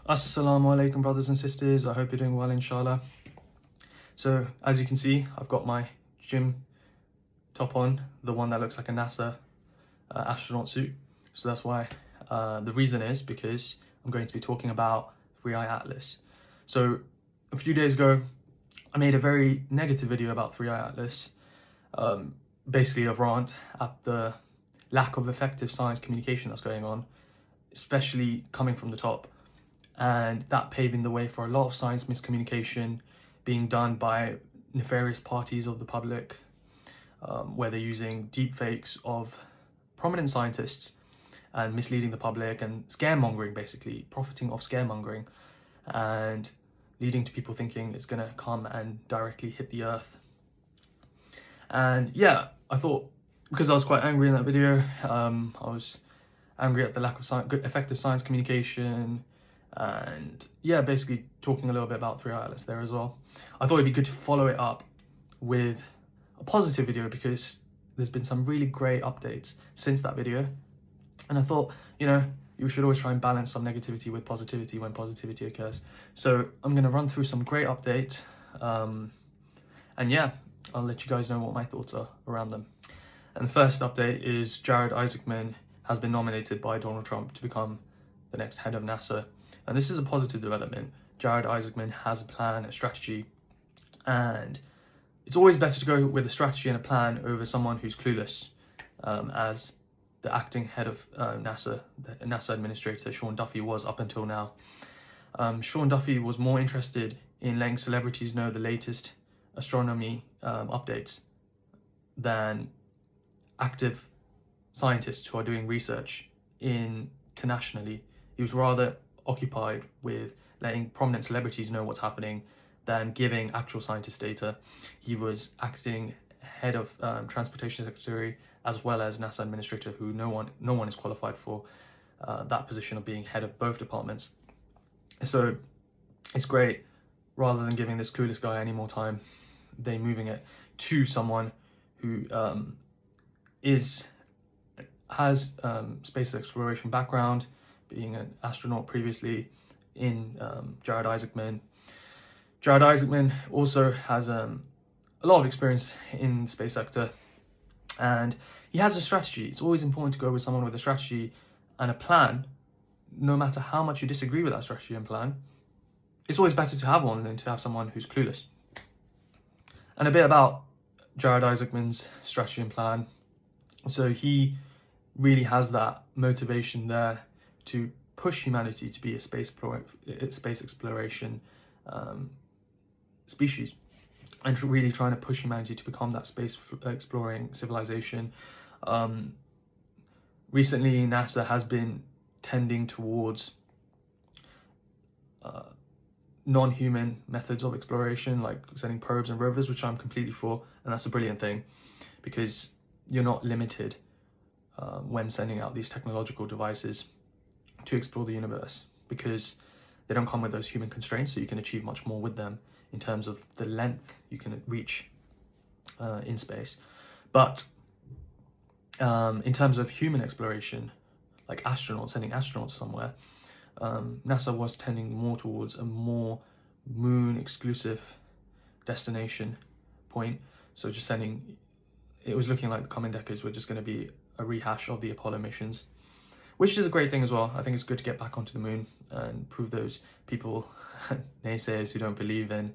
Assalamu alaikum, brothers and sisters. I hope you're doing well, inshallah. So as you can see, I've got my gym top on, the one that looks like a NASA astronaut suit. So that's why. The reason is because I'm going to be talking about 3i Atlas. So a few days ago, I made a very negative video about 3i Atlas, basically a rant at the lack of effective science communication that's going on, especially coming from the top, and that paving the way for a lot of science miscommunication being done by nefarious parties of the public, where they're using deepfakes of prominent scientists and misleading the public and scaremongering, basically profiting off scaremongering and leading to people thinking it's going to come and directly hit the earth. And yeah, I thought, because I was quite angry in that video, I was angry at the lack of effective science communication, and yeah, basically talking a little bit about 3i Atlas there as well. I thought it'd be good to follow it up with a positive video, because there's been some really great updates since that video, and I thought, you know, you should always try and balance some negativity with positivity when positivity occurs. So I'm going to run through some great updates, and yeah, I'll let you guys know what my thoughts are around them. And the first update is Jared Isaacman has been nominated by Donald Trump to become the next head of NASA. And this is a positive development. Jared Isaacman has a plan, a strategy, and it's always better to go with a strategy and a plan over someone who's clueless. As the acting head of NASA, the NASA administrator, Sean Duffy, was up until now. Sean Duffy was more interested in letting celebrities know the latest astronomy updates than active scientists who are doing research internationally. He was rather occupied with letting prominent celebrities know what's happening than giving actual scientist data. He was acting head of transportation secretary as well as NASA administrator, who no one is qualified for that position of being head of both departments. So it's great, rather than giving this clueless guy any more time, they moving it to someone who has space exploration background, being an astronaut previously in Jared Isaacman. Jared Isaacman also has a lot of experience in the space sector, and he has a strategy. It's always important to go with someone with a strategy and a plan, no matter how much you disagree with that strategy and plan. It's always better to have one than to have someone who's clueless. And a bit about Jared Isaacman's strategy and plan. So he really has that motivation there to push humanity to be a space exploration species, and really trying to push humanity to become that space exploring civilization. Recently, NASA has been tending towards non-human methods of exploration, like sending probes and rovers, which I'm completely for, and that's a brilliant thing, because you're not limited when sending out these technological devices to explore the universe, because they don't come with those human constraints, so you can achieve much more with them in terms of the length you can reach in space. But in terms of human exploration, like astronauts, sending astronauts somewhere, NASA was tending more towards a more moon exclusive destination point. So just sending, it was looking like the coming decades were just going to be a rehash of the Apollo missions, which is a great thing as well. I think it's good to get back onto the moon and prove those people, naysayers who don't believe in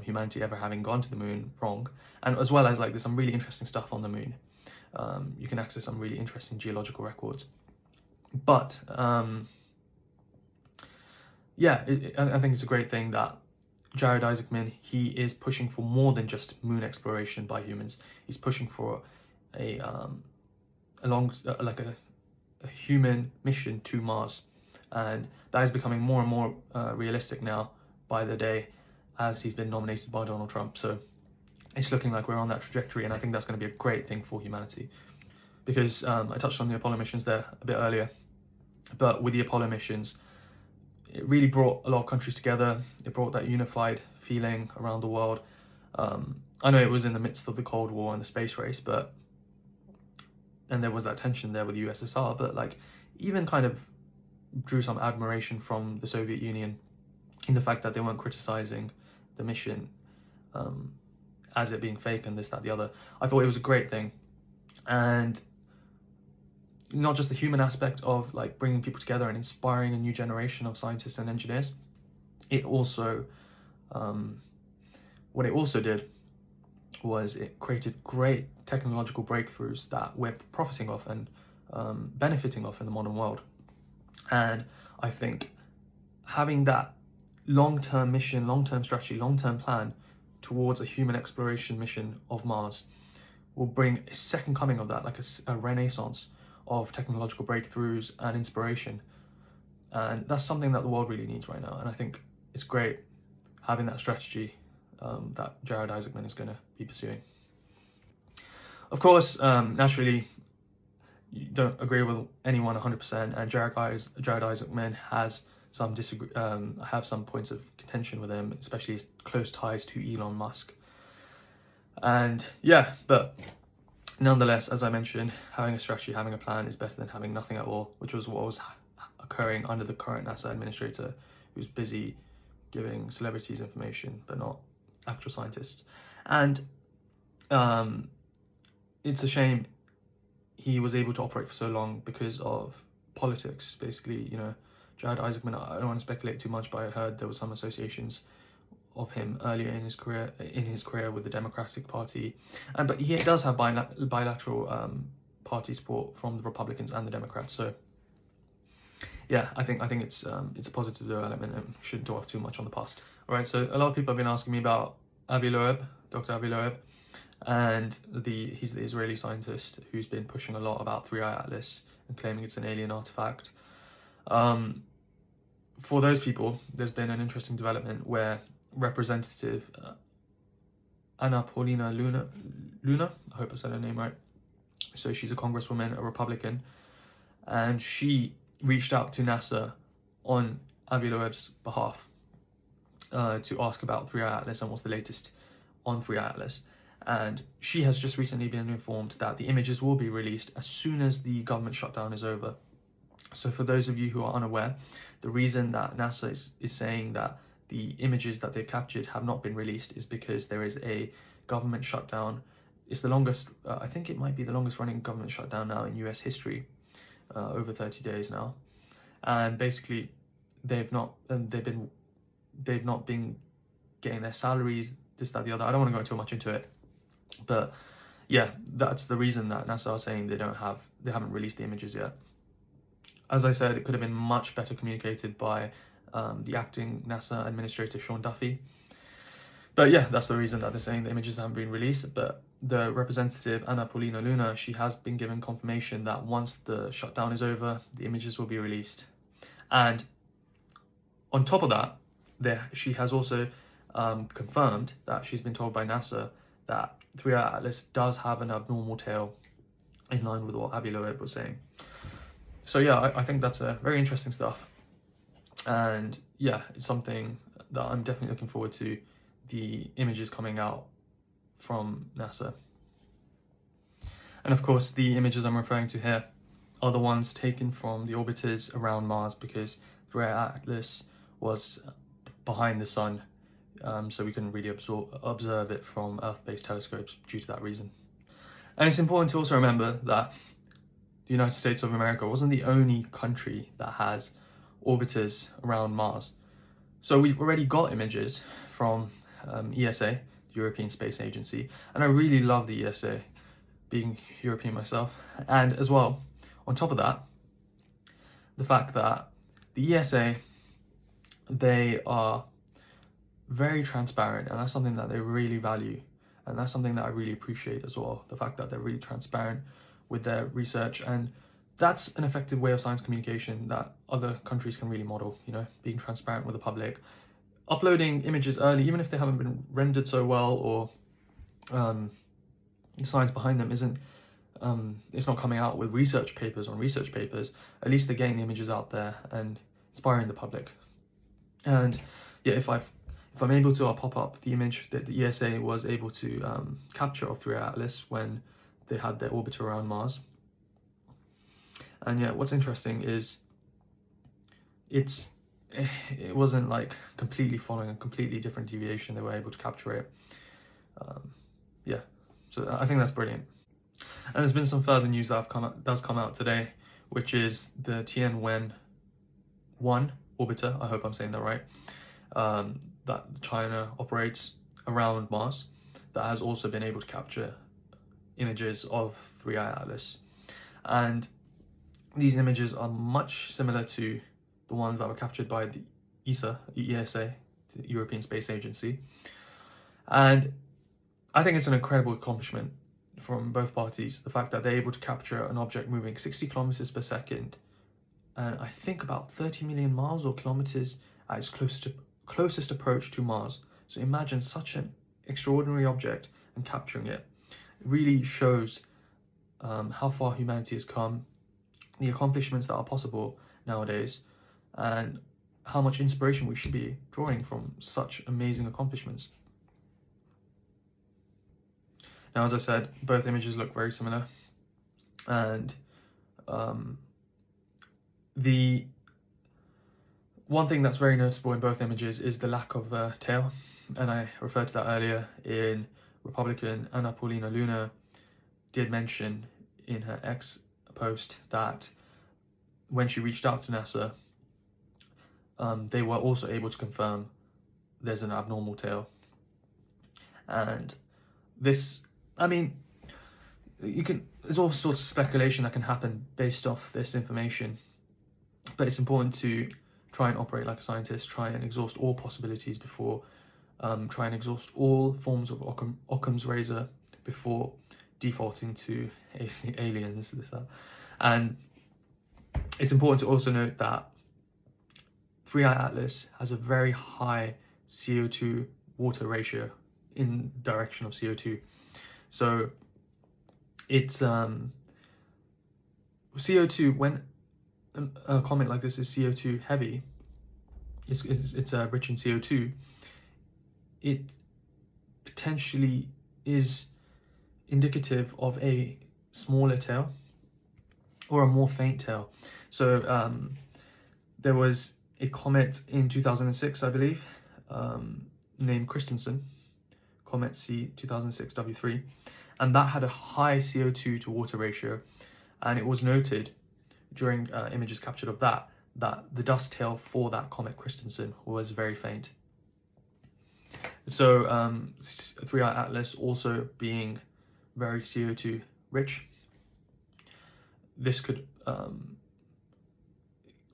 humanity ever having gone to the moon, wrong. And as well as, like, there's some really interesting stuff on the moon. You can access some really interesting geological records. But yeah, I think it's a great thing that Jared Isaacman, he is pushing for more than just moon exploration by humans. He's pushing for a human mission to Mars, and that is becoming more and more realistic now by the day, as he's been nominated by Donald Trump. So it's looking like we're on that trajectory, and I think that's going to be a great thing for humanity, because I touched on the Apollo missions there a bit earlier, but with the Apollo missions, it really brought a lot of countries together. It brought that unified feeling around the world. I know it was in the midst of the Cold War and the space race, and there was that tension there with the USSR, but like, even kind of drew some admiration from the Soviet Union in the fact that they weren't criticizing the mission as it being fake and this, that, the other. I thought it was a great thing. And not just the human aspect of like bringing people together and inspiring a new generation of scientists and engineers, it also, what it also did was it created great technological breakthroughs that we're profiting off and benefiting off in the modern world. And I think having that long-term mission, long-term strategy, long-term plan towards a human exploration mission of Mars will bring a second coming of that, like a renaissance of technological breakthroughs and inspiration. And that's something that the world really needs right now. And I think it's great having that strategy that Jared Isaacman is going to be pursuing. Of course, naturally, you don't agree with anyone 100%, and Jared Isaacman has some have some points of contention with him, especially his close ties to Elon Musk. And yeah, but nonetheless, as I mentioned, having a strategy, having a plan is better than having nothing at all, which was what was occurring under the current NASA administrator, who's busy giving celebrities information, but not actual scientists. And it's a shame he was able to operate for so long because of politics, basically. You know, Jared Isaacman, I don't want to speculate too much, but I heard there were some associations of him earlier in his career with the Democratic Party, but he does have bilateral party support from the Republicans and the Democrats. So yeah, I think it's a positive development and shouldn't dwell too much on the past. All right, so a lot of people have been asking me about Dr. Avi Loeb, and he's the Israeli scientist who's been pushing a lot about 3I Atlas and claiming it's an alien artifact. For those people, there's been an interesting development where Representative Anna Paulina Luna, I hope I said her name right. So she's a congresswoman, a Republican, and she reached out to NASA on Avi Loeb's behalf to ask about 3I Atlas and what's the latest on 3I Atlas. And she has just recently been informed that the images will be released as soon as the government shutdown is over. So for those of you who are unaware, the reason that NASA is saying that the images that they've captured have not been released is because there is a government shutdown. It's the longest, I think it might be the longest running government shutdown now in US history, over 30 days now. And basically they've not been getting their salaries, this, that, the other. I don't want to go too much into it, but yeah, that's the reason that NASA are saying they haven't released the images yet. As I said, it could have been much better communicated by the acting NASA administrator, Sean Duffy. But yeah, that's the reason that they're saying the images haven't been released. But the representative, Anna Paulina Luna, she has been given confirmation that once the shutdown is over, the images will be released. And on top of that, she has also confirmed that she's been told by NASA that 3I Atlas does have an abnormal tail, in line with what Avi Loeb was saying. So yeah, I think that's very interesting stuff. And yeah, it's something that I'm definitely looking forward to, the images coming out from NASA. And of course, the images I'm referring to here are the ones taken from the orbiters around Mars, because 3I Atlas was behind the sun, so we couldn't really observe it from Earth-based telescopes due to that reason. And it's important to also remember that the United States of America wasn't the only country that has orbiters around Mars. So we've already got images from ESA, the European Space Agency, and I really love the ESA, being European myself. And as well, on top of that, the fact that the ESA, they are very transparent, and that's something that they really value, and that's something that I really appreciate as well, the fact that they're really transparent with their research. And that's an effective way of science communication that other countries can really model, you know, being transparent with the public, uploading images early, even if they haven't been rendered so well, or the science behind them isn't, it's not coming out with research papers on research papers. At least they're getting the images out there and inspiring the public. And yeah, if I'm able to, I'll pop up the image that the ESA was able to capture of 3I Atlas when they had their orbiter around Mars. And yeah, what's interesting is it wasn't like completely following a completely different deviation. They were able to capture it. Yeah, so I think that's brilliant. And there's been some further news that does come out today, which is the Tianwen-1 orbiter, I hope I'm saying that right, that China operates around Mars, that has also been able to capture images of 3i Atlas. And these images are much similar to the ones that were captured by the ESA, the European Space Agency. And I think it's an incredible accomplishment from both parties, the fact that they're able to capture an object moving 60 kilometers per second, and I think about 30 million miles or kilometers at its closest approach to Mars. So imagine such an extraordinary object and capturing it. It really shows how far humanity has come, the accomplishments that are possible nowadays, and how much inspiration we should be drawing from such amazing accomplishments. Now, as I said, both images look very similar, and the one thing that's very noticeable in both images is the lack of tail, and I referred to that earlier in Republican. Anna Paulina Luna did mention in her X post that when she reached out to NASA, they were also able to confirm there's an abnormal tail. And this, I mean, there's all sorts of speculation that can happen based off this information, but it's important to try and operate like a scientist, try and exhaust all possibilities before, try and exhaust all forms of Occam's razor before defaulting to aliens. And it's important to also note that 3i Atlas has a very high CO2 water ratio in direction of CO2. So it's CO2, when a comet like this is CO2 heavy, it's rich in CO2, it potentially is indicative of a smaller tail or a more faint tail. So there was a comet in 2006, I believe, named Christensen, Comet C 2006 W3, and that had a high CO2 to water ratio, and it was noted during images captured of that the dust tail for that comet Christensen was very faint. So 3i Atlas also being very CO2 rich, this could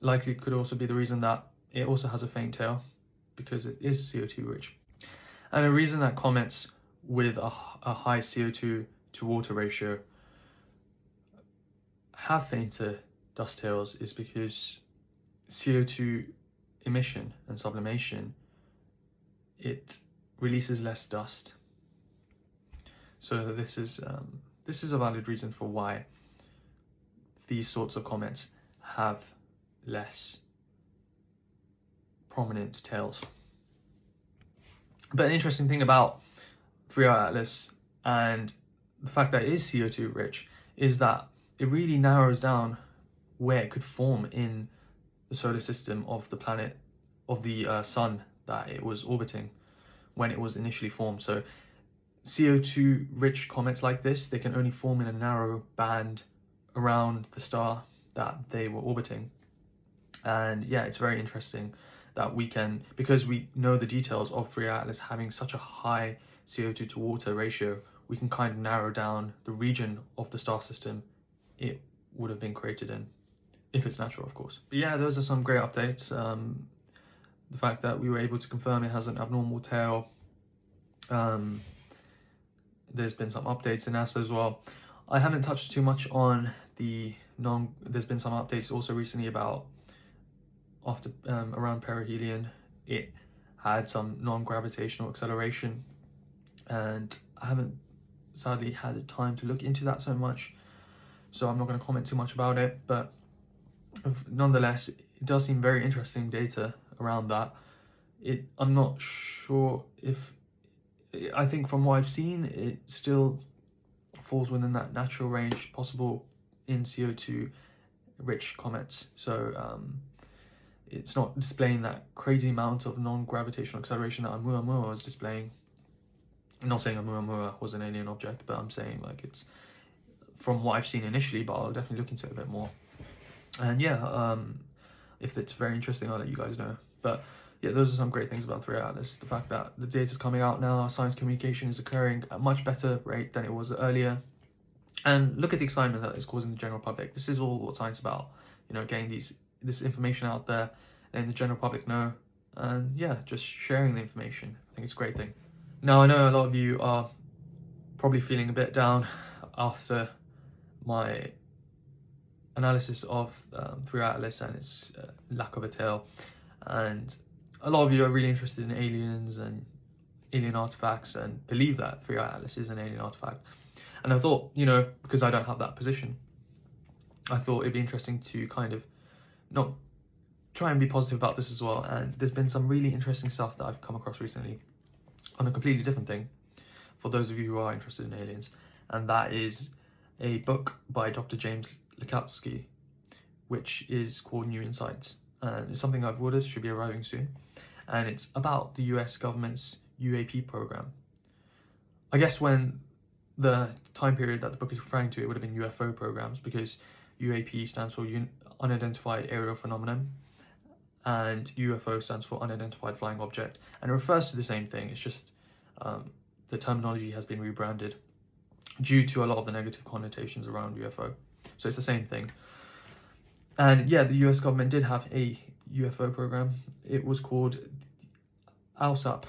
likely could also be the reason that it also has a faint tail, because it is CO2 rich. And a reason that comets with a high CO2 to water ratio have fainter dust tails is because CO2 emission and sublimation, it releases less dust. So this is a valid reason for why these sorts of comets have less prominent tails. But an interesting thing about 3i Atlas and the fact that it is CO2 rich is that it really narrows down where it could form in the solar system of the planet, of the sun that it was orbiting when it was initially formed. So CO2 rich comets like this, they can only form in a narrow band around the star that they were orbiting. And yeah, it's very interesting that we can, because we know the details of 3i Atlas having such a high CO2 to water ratio, we can kind of narrow down the region of the star system it would have been created in, if it's natural, of course. But yeah, those are some great updates. The fact that we were able to confirm it has an abnormal tail. There's been some updates in NASA as well. I haven't touched too much on there's been some updates also recently about around perihelion. It had some non-gravitational acceleration, and I haven't sadly had time to look into that so much, so I'm not going to comment too much about it, but nonetheless, it does seem very interesting data around that. I'm not sure if, I think from what I've seen, it still falls within that natural range possible in CO2 rich comets. So it's not displaying that crazy amount of non-gravitational acceleration that Oumuamua was displaying. I'm not saying Oumuamua was an alien object, but I'm saying like it's from what I've seen initially, but I'll definitely look into it a bit more. And yeah, if it's very interesting, I'll let you guys know. But yeah, those are some great things about 3 Atlas. The fact that the data's coming out now, science communication is occurring at a much better rate than it was earlier. And look at the excitement that it's causing the general public. This is all what science is about, you know, getting this information out there, letting the general public know, and yeah, just sharing the information. I think it's a great thing. Now, I know a lot of you are probably feeling a bit down after my analysis of 3 Atlas and its lack of a tail, and a lot of you are really interested in aliens and alien artifacts and believe that 3 Atlas is an alien artifact. And I thought, you know, because I don't have that position, I thought it'd be interesting to kind of not try and be positive about this as well. And there's been some really interesting stuff that I've come across recently on a completely different thing for those of you who are interested in aliens, and that is a book by Dr. James Likowski, which is called New Insights, and it's something I've ordered, should be arriving soon, and it's about the US government's UAP program. I guess when the time period that the book is referring to, it would have been UFO programs, because UAP stands for Unidentified Aerial Phenomenon, and UFO stands for Unidentified Flying Object, and it refers to the same thing. It's just the terminology has been rebranded due to a lot of the negative connotations around UFO. So it's the same thing. And yeah, the US government did have a UFO program. It was called AAWSAP,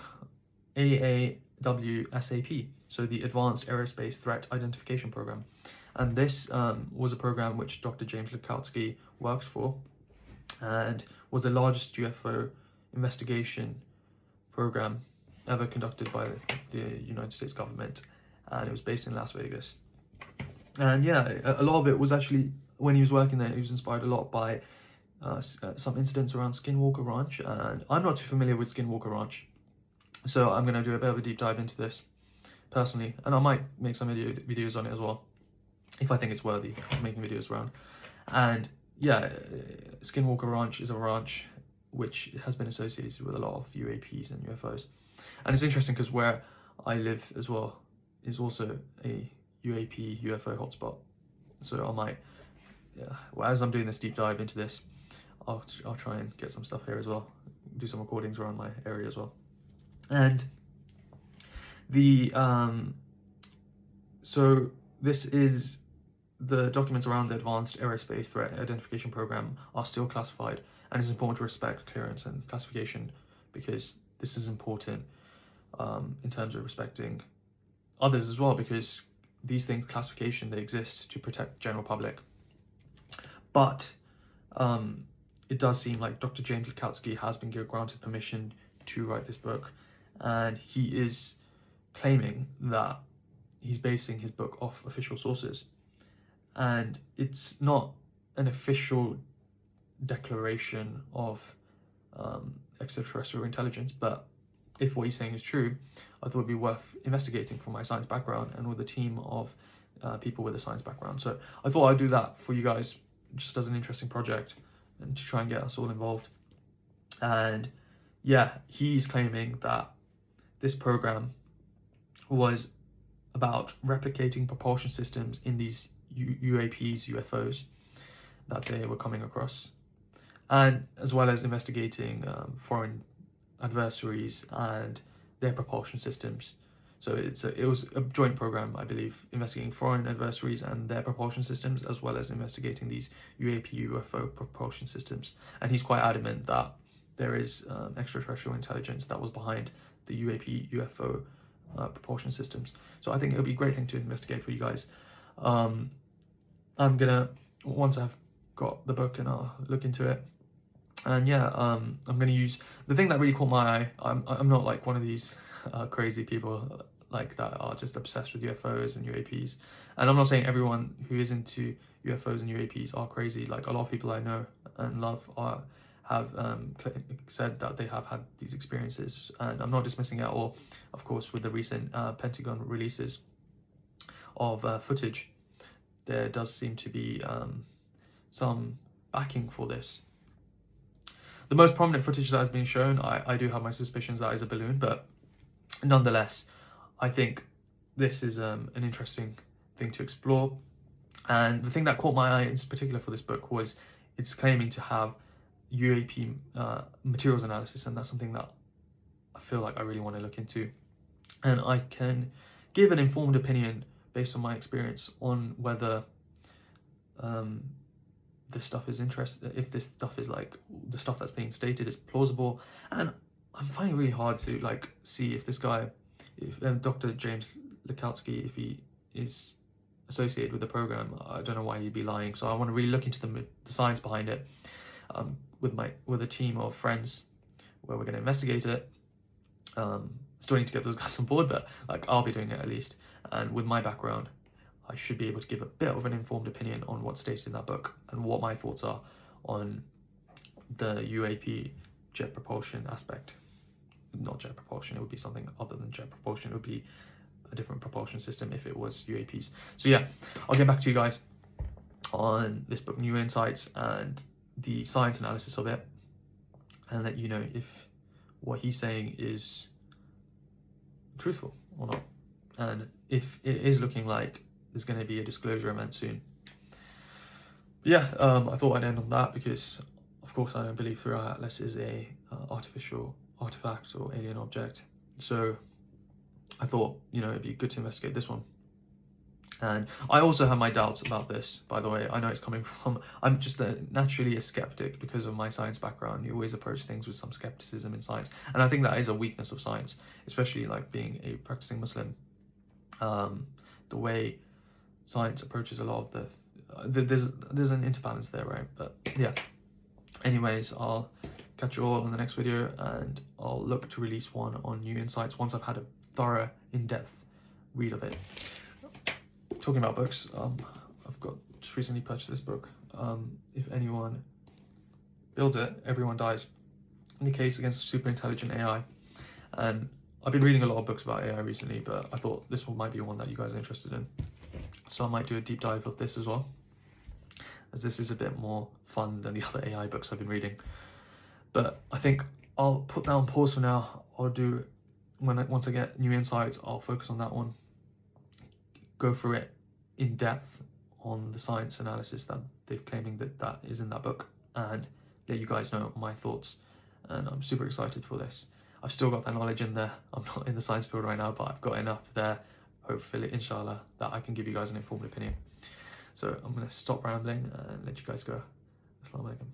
AAWSAP, so the Advanced Aerospace Threat Identification Program. And this was a program which Dr. James Likowski works for, and was the largest UFO investigation program ever conducted by the United States government, and it was based in Las Vegas. And yeah, a lot of it was actually, when he was working there, he was inspired a lot by some incidents around Skinwalker Ranch, and I'm not too familiar with Skinwalker Ranch, so I'm going to do a bit of a deep dive into this personally, and I might make some videos on it as well, if I think it's worthy of making videos around. And yeah, Skinwalker Ranch is a ranch which has been associated with a lot of UAPs and UFOs. And it's interesting because where I live as well is also a UAP UFO hotspot. So I might, well, as I'm doing this deep dive into this, I'll try and get some stuff here as well, do some recordings around my area as well. And the so this is the documents around the Advanced Aerospace Threat Identification Program are still classified, and it's important to respect clearance and classification, because this is important in terms of respecting others as well, because these things, classification, they exist to protect the general public. But it does seem like Dr. James Likowski has been granted permission to write this book, and he is claiming that he's basing his book off official sources. And it's not an official declaration of extraterrestrial intelligence, but if what he's saying is true, I thought it'd be worth investigating from my science background and with a team of people with a science background. So I thought I'd do that for you guys, just as an interesting project, and to try and get us all involved. And yeah, he's claiming that this program was about replicating propulsion systems in these UAPs, UFOs that they were coming across, and as well as investigating foreign adversaries and their propulsion systems. So it was a joint program, I believe, investigating foreign adversaries and their propulsion systems, as well as investigating these UAP, UFO propulsion systems. And he's quite adamant that there is extraterrestrial intelligence that was behind the UAP, UFO propulsion systems. So I think it would be a great thing to investigate for you guys. I'm gonna, once I've got the book, and I'll look into it. And yeah, I'm gonna use the thing that really caught my eye. I'm not like one of these crazy people like that are just obsessed with UFOs and UAPs. And I'm not saying everyone who is into UFOs and UAPs are crazy. Like, a lot of people I know and love have said that they have had these experiences, and I'm not dismissing it at all. Of course, with the recent Pentagon releases of footage, there does seem to be some backing for this. the most prominent footage that has been shown, I do have my suspicions that is a balloon, but nonetheless, I think this is an interesting thing to explore. And the thing that caught my eye in particular for this book was it's claiming to have UAP materials analysis, and that's something that I feel like I really want to look into. And I can give an informed opinion based on my experience on whether this stuff is if this stuff is like the stuff that's being stated is plausible. And I'm finding it really hard to like see if this guy, if Dr. James Likowski, if he is associated with the program, I don't know why he'd be lying. So I want to really look into the science behind it with a team of friends where we're going to investigate it. Still need to get those guys on board, but like I'll be doing it at least. And with my background, I should be able to give a bit of an informed opinion on what's stated in that book and what my thoughts are on the UAP jet propulsion aspect. Not jet propulsion, it would be something other than jet propulsion. It would be a different propulsion system if it was UAPs. So yeah, I'll get back to you guys on this book, New Insights, and the science analysis of it, and let you know if what he's saying is truthful or not, and if it is looking like there's going to be a disclosure event soon. But yeah, I thought I'd end on that because, of course, I don't believe 3i Atlas is a artificial artifact or alien object. So I thought, you know, it'd be good to investigate this one. And I also have my doubts about this, by the way. I know it's coming from, I'm just naturally a skeptic because of my science background. You always approach things with some skepticism in science. And I think that is a weakness of science, especially like being a practicing Muslim. The way science approaches a lot of there's an interbalance there, right? But yeah, anyways, I'll catch you all in the next video, and I'll look to release one on New Insights once I've had a thorough, in-depth read of it. Talking about books, I've just recently purchased this book. If anyone builds it, everyone dies. In the case against super intelligent AI. And I've been reading a lot of books about AI recently, but I thought this one might be one that you guys are interested in. So I might do a deep dive of this as well, as this is a bit more fun than the other AI books I've been reading. But I think I'll put that on pause for now. I'll do, once I get New Insights, I'll focus on that one, go through it in depth on the science analysis that they've claiming that is in that book, and let you guys know my thoughts. And I'm super excited for this. I've still got that knowledge in there. I'm not in the science field right now, but I've got enough there, hopefully, inshallah, that I can give you guys an informed opinion. So I'm going to stop rambling and let you guys go. Assalamu alaikum.